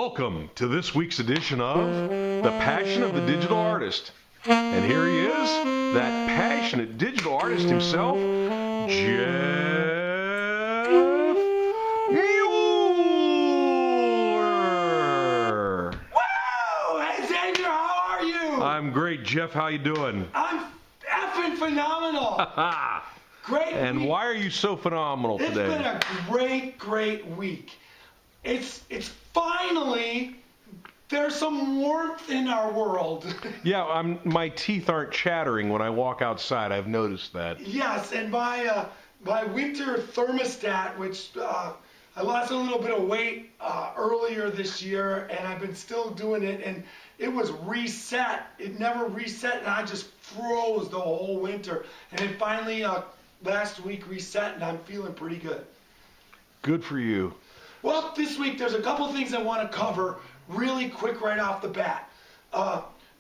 Welcome to this week's edition of The Passion of the Digital Artist. And here he is, that passionate digital artist himself, Jeff Mueller. Woo! Hey, Xavier, how are you? I'm great, Jeff. How you doing? I'm effing phenomenal. Great And week. why are you so phenomenal It's today? been a great week. It's finally, there's some warmth in our world. Yeah, my teeth aren't chattering when I walk outside. I've noticed that. Yes, and my winter thermostat, which I lost a little bit of weight earlier this year, and I've been still doing it, and it was reset. It never reset, and I just froze the whole winter. And it finally, last week, reset, and I'm feeling pretty good. Good for you. Well, this week there's a couple things I want to cover really quick right off the bat.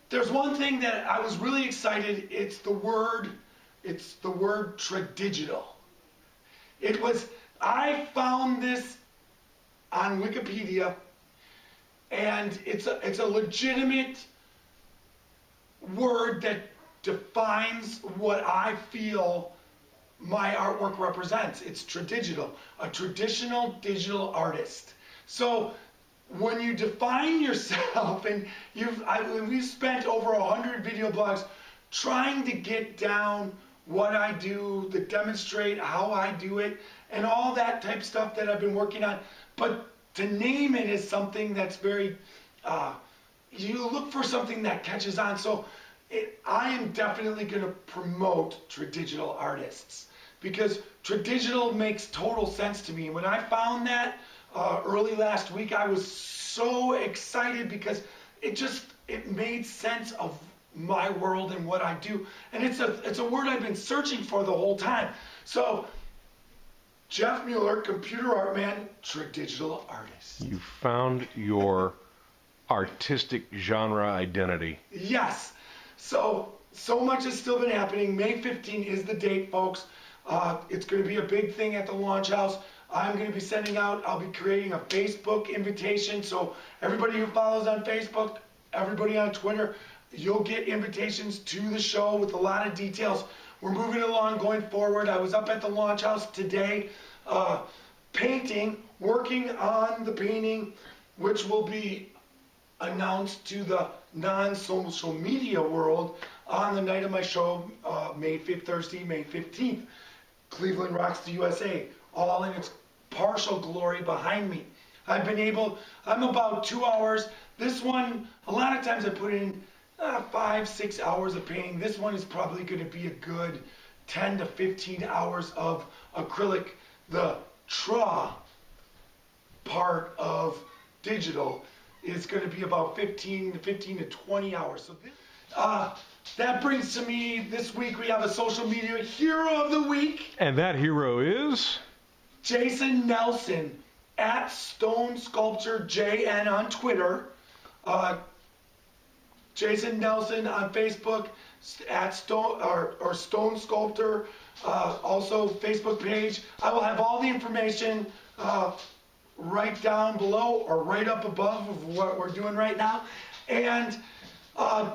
There's one thing that I was really excited. It's the word Tradigital. I found this on Wikipedia, and it's a legitimate word that defines what I feel my artwork represents. It's Tradigital, a traditional digital artist. So when you define yourself, and we've spent over 100 video blogs trying to get down what I do, to demonstrate how I do it, and all that type of stuff that I've been working on. But to name it is something that's very, you look for something that catches on. So I am definitely going to promote Tradigital artists, because Tradigital makes total sense to me. When I found that early last week, I was so excited because it made sense of my world and what I do. And it's a word I've been searching for the whole time. So Jeff Mueller, computer art man, Tradigital artist. You found your artistic genre identity. Yes. So much has still been happening. May 15 is the date, folks. It's going to be a big thing at the launch house. I'm going to be I'll be creating a Facebook invitation. So everybody who follows on Facebook, everybody on Twitter, you'll get invitations to the show with a lot of details. We're moving along going forward. I was up at the launch house today working on the painting, which will be announced to the non-social media world on the night of my show, Thursday, May 15th. Cleveland rocks the USA, all in its partial glory behind me. I'm about 2 hours. This one, a lot of times I put in 5-6 hours of painting. This one is probably going to be a good 10 to 15 hours of acrylic. The part of digital is going to be about 15 to 20 hours. So that brings to me, this week we have a social media hero of the week. And that hero is? Jason Nelson, at Stone Sculpture JN on Twitter. Jason Nelson on Facebook, at Stone Sculptor, also Facebook page. I will have all the information right down below or right up above of what we're doing right now. And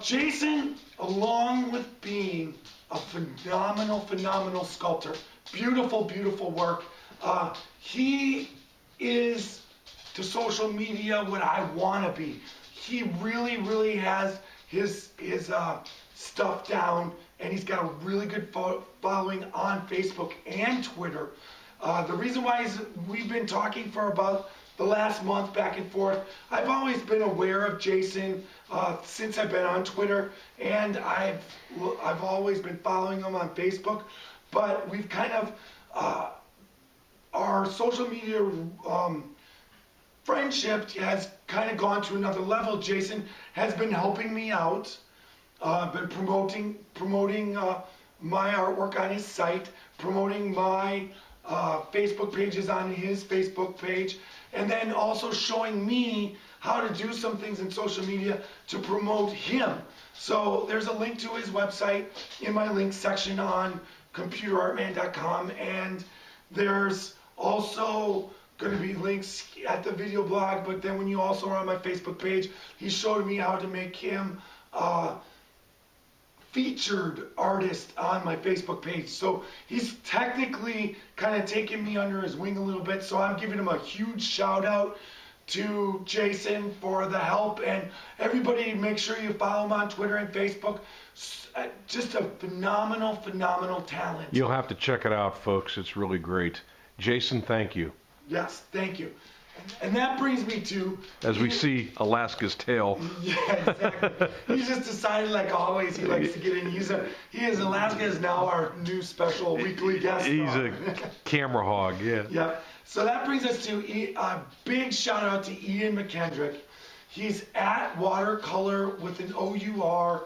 Jason, along with being a phenomenal sculptor, beautiful work, he is to social media what I want to be. He really has his stuff down, and he's got a really good following on Facebook and Twitter. The reason why is we've been talking for about the last month back and forth. I've always been aware of Jason since I've been on Twitter, and I've always been following him on Facebook. But we've kind of our social media friendship has kind of gone to another level. Jason has been helping me out, been promoting my artwork on his site, promoting my Facebook pages on his Facebook page, and then also showing me how to do some things in social media to promote him. So there's a link to his website in my links section on computerartman.com, and there's also going to be links at the video blog, but then when you also are on my Facebook page, he showed me how to make him featured artist on my Facebook page. So he's technically kind of taking me under his wing a little bit. So I'm giving him a huge shout out to Jason for the help, and everybody make sure you follow him on Twitter and Facebook. Just a phenomenal talent. You'll have to check it out, folks. It's really great. Jason, thank you. Yes, thank you. And that brings me to... As we see Alaska's tail. Yeah, exactly. He's just decided, like always, he likes to get in. Alaska is now our new special weekly guest He's star. a camera hog, yeah. Yeah. So that brings us to a big shout out to Ian McKendrick. He's at Watercolor with an OURJRNY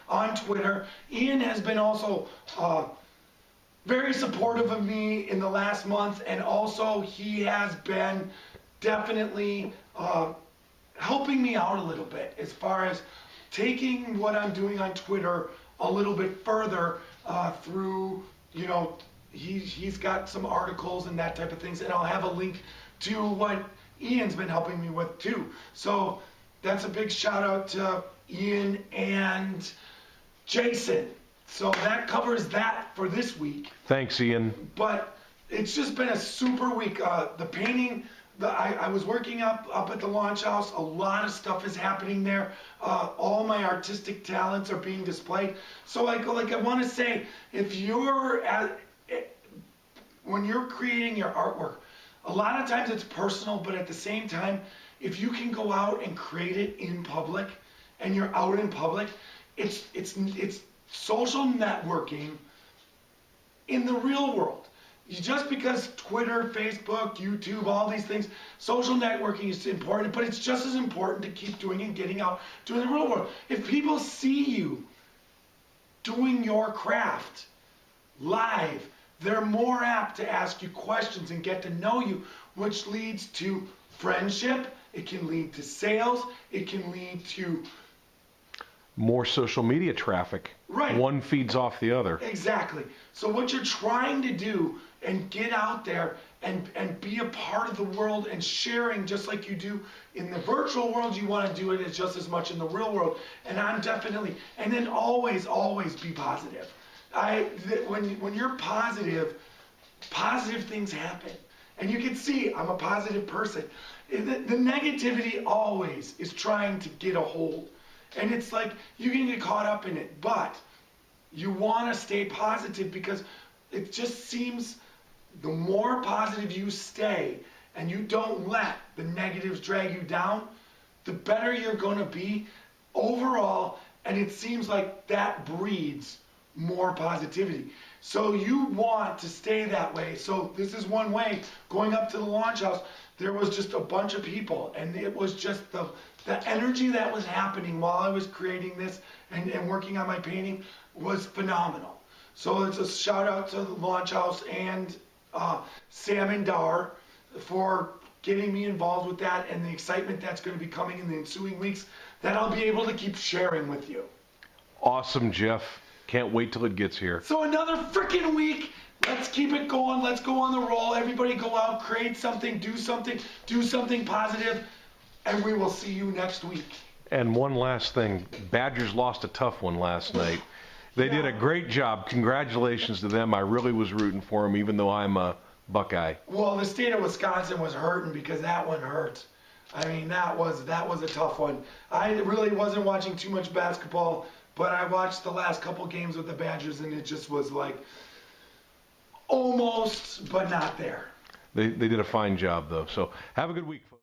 on Twitter. Ian has been also very supportive of me in the last month, and also he has been definitely helping me out a little bit as far as taking what I'm doing on Twitter a little bit further through, you know, he's got some articles and that type of things, and I'll have a link to what Ian's been helping me with too. So that's a big shout out to Ian and Jason. So that covers that for this week. Thanks, Ian. But it's just been a super week. The painting, I was working up at the launch house. A lot of stuff is happening there. All my artistic talents are being displayed. So like I want to say, if you're when you're creating your artwork, a lot of times it's personal, but at the same time, if you can go out and create it in public, and you're out in public, it's social networking in the real world. Just because Twitter, Facebook, YouTube, all these things, social networking is important, but it's just as important to keep doing and getting out doing the real world. If people see you doing your craft live, they're more apt to ask you questions and get to know you, which leads to friendship. It can lead to sales. It can lead to more social media traffic. Right. One feeds off the other. Exactly. So what you're trying to do and get out there and be a part of the world and sharing just like you do in the virtual world, you want to do it just as much in the real world. And I'm definitely, and then always be positive. When you're positive, positive things happen. And you can see I'm a positive person. The negativity always is trying to get a hold. And it's like you can get caught up in it, but you want to stay positive because it just seems the more positive you stay and you don't let the negatives drag you down, the better you're going to be overall, and it seems like that breeds more positivity. So you want to stay that way. So this is one way. Going up to the launch house, there was just a bunch of people, and it was just the energy that was happening while I was creating this and working on my painting was phenomenal. So it's a shout out to the launch house and Sam and Dar for getting me involved with that and the excitement that's going to be coming in the ensuing weeks that I'll be able to keep sharing with you. Awesome, Jeff. Can't wait till it gets here. So another freaking week. Let's keep it going. Let's go on the roll. Everybody go out, create something, do something positive, and we will see you next week. And one last thing. Badgers lost a tough one last night. They did a great job. Congratulations to them. I really was rooting for them, even though I'm a Buckeye. Well, the state of Wisconsin was hurting because that one hurt. I mean, that was a tough one. I really wasn't watching too much basketball, but I watched the last couple games with the Badgers, and it just was like almost, but not there. They did a fine job, though. So have a good week, folks.